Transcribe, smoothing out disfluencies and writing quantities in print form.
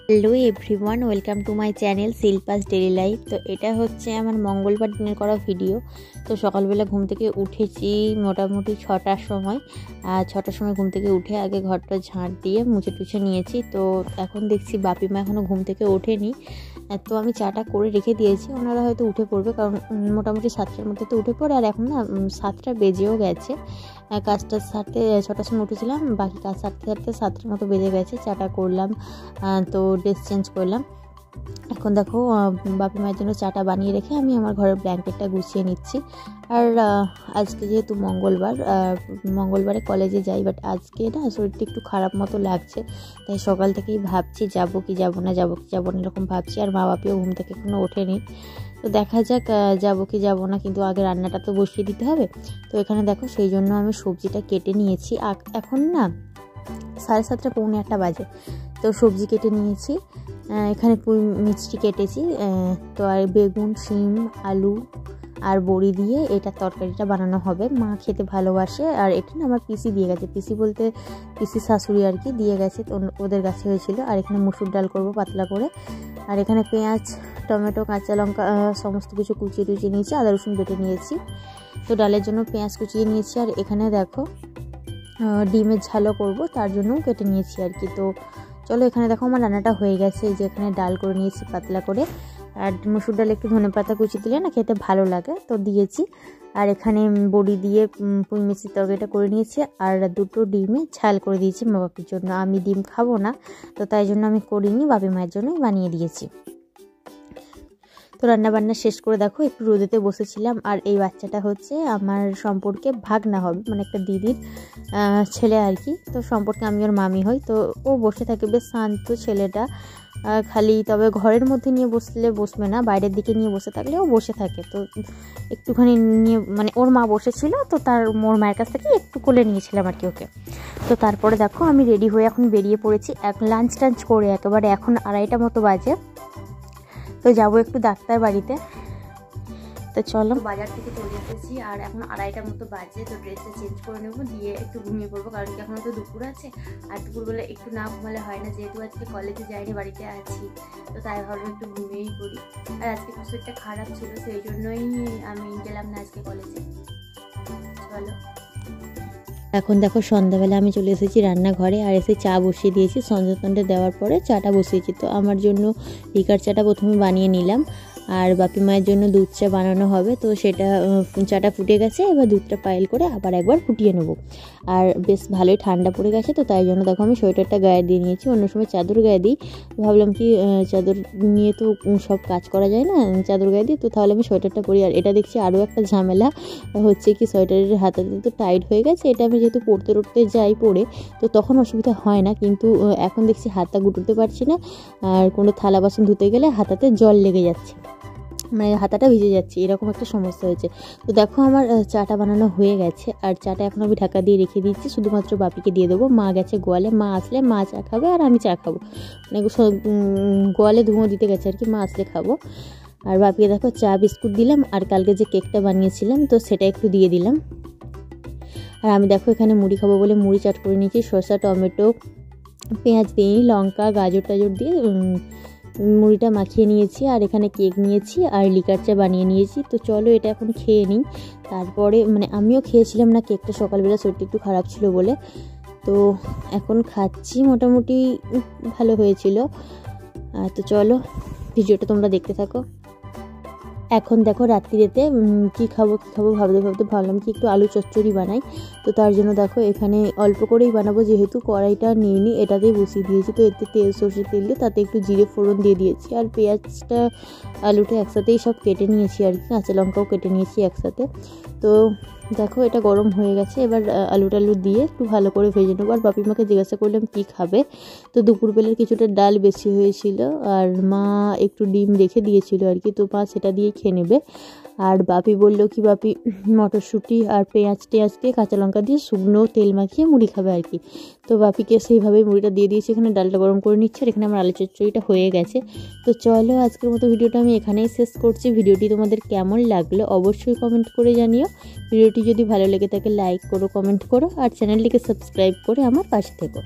Hello everyone, welcome to my channel Shilpa's daily life. তো এটা হচ্ছে আমার মঙ্গলবার দিনের করা ভিডিও। তো সকালবেলা ঘুম থেকে উঠেছি মোটামুটি 6টার সময়। 6টার সময় ঘুম থেকে উঠে আগে ঘরটা ঝাঁট দিয়ে মুছে টুছে নিয়েছি। তো এখন দেখছি বাপি মা এখনও ঘুম থেকে ওঠেনি। তো আমি চাটা করে রেখে দিয়েছি, ওনারা হয়তো উঠে পড়বে, কারণ মোটামুটি 7টার মধ্যে তো উঠে পড়ে। আর এখন না 7টা বেজেও গেছে। কাজটা সারতে 6টার সময় উঠেছিলাম, বাকি কাজ সারতে 7টার মতো বেজে গেছে। চাটা করলাম, তো ড্রেস চেঞ্জ করলাম। এখন দেখো বাপি মায়ের জন্য চাটা বানিয়ে রেখে আমি আমার ঘরের ব্ল্যাঙ্কেটটা গুছিয়ে নিচ্ছি। আর আজকে যেহেতু মঙ্গলবারে কলেজে যাই, বাট আজকে না শরীরটা একটু খারাপ মতো লাগছে। তাই সকাল থেকেই ভাবছি যাবো কি যাবো না এরকম ভাবছি। আর মা বাপিও ঘুম থেকে এখনো ওঠেনি। তো দেখা যাক যাবো কি যাবো না, কিন্তু আগে রান্নাটা তো বসিয়ে দিতে হবে। তো এখানে দেখো সেই জন্য আমি সবজিটা কেটে নিয়েছি। এখন না 7:30 পৌনে 8টা বাজে। তো সবজি কেটে নিয়েছি, এখানে পুঁই মিষ্টি কেটেছি, তো আর বেগুন, শিম, আলু আর বড়ি দিয়ে এটা তরকারিটা বানানো হবে। মা খেতে ভালোবাসে। আর এটা না আমার পিসি দিয়ে গেছে, পিসি বলতে পিসি শাশুড়ি আর কি দিয়ে গেছে, তো ওদের কাছে হয়েছিল। আর এখানে মুসুর ডাল করব পাতলা করে। আর এখানে পেঁয়াজ, টমেটো, কাঁচা লঙ্কা সমস্ত কিছু কুচিয়ে টুচিয়ে নিয়েছি, আদা রসুন বেটে নিয়েছি। তো ডালের জন্য পেঁয়াজ কুচিয়ে নিয়েছি। আর এখানে দেখো ডিমের ঝালও করব, তার জন্যও কেটে নিয়েছি আর কি। তো চলো এখানে দেখো আমার রান্নাটা হয়ে গেছে। এই যে এখানে ডাল করে নিয়েছি পাতলা করে, আর মুসুর ডাল একটু ধনেপাতা কুচি দিলে না খেতে ভালো লাগে, তো দিয়েছি। আর এখানে বড়ি দিয়ে পুঁই মিষ্টির তরকারিটা করে নিয়েছি। আর 2টো ডিমে ঝাল করে দিয়েছি মা বাপির জন্য। আমি ডিম খাবো না, তো তাই জন্য আমি করিনি, বাপি মায়ের জন্যই বানিয়ে দিয়েছি। তো রান্নাবান্না শেষ করে দেখো একটু রোদেতে বসেছিলাম। আর এই বাচ্চাটা হচ্ছে আমার সম্পর্কে ভাগনা হবে, মানে একটা দিদির ছেলে আর কি। তো সম্পর্কে আমি ওর মামি হই। তো ও বসে থাকে, বেশ শান্ত ছেলেটা, খালি তবে ঘরের মধ্যে নিয়ে বসলে বসবে না, বাইরের দিকে নিয়ে বসে থাকলে ও বসে থাকে। তো একটুখানি নিয়ে মানে ওর মা বসেছিল, তো ওর মায়ের কাছ থেকে একটু কোলে নিয়েছিলাম আর কি ওকে। তো তারপরে দেখো আমি রেডি হয়ে এখন বেরিয়ে পড়েছি লাঞ্চ টাঞ্চ করে, একেবারে এখন 2:30 মতো বাজে। তো যাবো একটু ডাক্তার বাড়িতে। তো চলো, বাজার থেকে চলে এসেছি আর এখন 2:30 মতো বাজে। তো ড্রেসটা চেঞ্জ করে নেবো, দিয়ে একটু ঘুমিয়ে পড়বো, কারণ কি এখনও তো দুপুর আছে। আর দুপুরবেলা একটু না ঘুমালে হয় না, যেহেতু আজকে কলেজে যাইনি, বাড়িতে আছি। তো তাই ভাবলাম একটু ঘুমিয়েই পড়ি। আর আজকে শরীরটা খারাপ ছিল, তো এই জন্যই আমি গেলাম না আজকে কলেজে। চলো এখন দেখো সন্ধ্যাবেলা আমি চলে এসেছি রান্নাঘরে, আর এসে চা বসিয়ে দিয়েছি। সন্ধ্যা দেওয়ার পরে চাটা বসিয়েছি। তো আমার জন্য লিকার চাটা প্রথমে বানিয়ে নিলাম, আর বাপি মায়ের জন্য দুধ চা বানানো হবে। তো সেটা চাটা ফুটে গেছে, এবার দুধটা পাইল করে আবার একবার ফুটিয়ে নেবো। আর বেশ ভালোই ঠান্ডা পড়ে গেছে, তো তাই জন্য দেখো আমি সোয়েটারটা গায়ে দিয়ে নিয়েছি। অন্য সময় চাদর গায়ে দিই, ভাবলাম কি চাদর নিয়ে তো সব কাজ করা যায় না, চাদর গায়ে দিই, তো তাহলে আমি সোয়েটারটা পরি। আর এটা দেখছি আরও একটা ঝামেলা হচ্ছে কি, সোয়েটারের হাতাতে তো টাইট হয়ে গেছে। এটা আমি যেহেতু পড়তে যাই পরে, তো তখন অসুবিধা হয় না, কিন্তু এখন দেখছি হাতটা গুটোতে পারছি না। আর কোনো থালা বাসন ধুতে গেলে হাতাতে জল লেগে যাচ্ছে, মানে হাতাটা ভিজে যাচ্ছে, এরকম একটা সমস্যা হয়েছে। তো দেখো আমার চাটা বানানো হয়ে গেছে। আর চাটা এখন আমি ঢাকা দিয়ে রেখে দিচ্ছি, শুধুমাত্র বাপিকে দিয়ে দেবো। মা গেছে গোয়ালে, মা আসলে মা চা খাবে আর আমি চা খাবো, মানে গোয়ালে ধুঁয়ো দিতে গেছে আর কি, মা আসলে খাবো। আর বাপিকে দেখো চা বিস্কুট দিলাম, আর কালকে যে কেকটা বানিয়েছিলাম তো সেটা একটু দিয়ে দিলাম। আর আমি দেখো এখানে মুড়ি খাবো বলে মুড়ি চাট করে নিয়েছি, শসা, টমেটো, পেঁয়াজ দিয়ে, লঙ্কা, গাজর টাজর দিয়ে মুড়িটা মাখিয়ে নিয়েছি। আর এখানে কেক নিয়েছি আর লিকার চা বানিয়ে নিয়েছি। তো চলো এটা এখন খেয়ে নিই। তারপরে মানে আমিও খেয়েছিলাম না কেকটা সকালবেলা, শরীরটা একটু খারাপ ছিল বলে। তো এখন খাচ্ছি, মোটামুটি ভালো হয়েছিল। তো চলো ভিডিওটা তোমরা দেখতে থাকো। এখন দেখো রাত্রিতে কী খাবো ভাবতে ভাবলাম কি একটু আলু চচ্চড়ি বানাই। তো তার জন্য দেখো এখানে অল্প করেই বানাবো, যেহেতু কড়াইটা নিয়ে এটাতেই বসিয়ে দিয়েছি। তো এতে তেল, সর্ষের তেল দিয়ে তাতে একটু জিরে ফোড়ন দিয়ে দিয়েছি। আর পেঁয়াজটা আলুটা একসাথেই সব কেটে নিয়েছি আর কি, কাঁচা লঙ্কাও কেটে নিয়েছি একসাথে। তো দেখো এটা গরম হয়ে গেছে, এবার আলু দিয়ে একটু ভালো করে ভেজে নেবো। আর বাপি মাকে জিজ্ঞাসা করলাম কী খাবে। তো দুপুরবেলার কিছুটা ডাল বেশি হয়েছিল, আর মা একটু ডিম রেখে দিয়েছিল আর কি, তো মা সেটা দিয়েই খেয়ে নেবে। আর বাপি বললো কি, বাপি মটরশুঁটি আর পেঁয়াজ দিয়ে কাঁচা লঙ্কা দিয়ে শুকনো তেল মাখিয়ে মুড়ি খাবে আর কি। তো বাপিকে সেইভাবেই মুড়িটা দিয়ে দিয়েছি। এখানে ডালটা গরম করে নিচ্ছে, আর এখানে আমার আলু চচ্চড়িটা হয়ে গেছে। তো চলো আজকের মতো ভিডিওটা আমি এখানেই শেষ করছি। ভিডিওটি তোমাদের কেমন লাগলো অবশ্যই কমেন্ট করে জানিও। ভিডিওটি যদি ভালো লেগে থাকে লাইক করো, কমেন্ট করো, আর চ্যানেলটিকে সাবস্ক্রাইব করে আমার পাশে থেকো।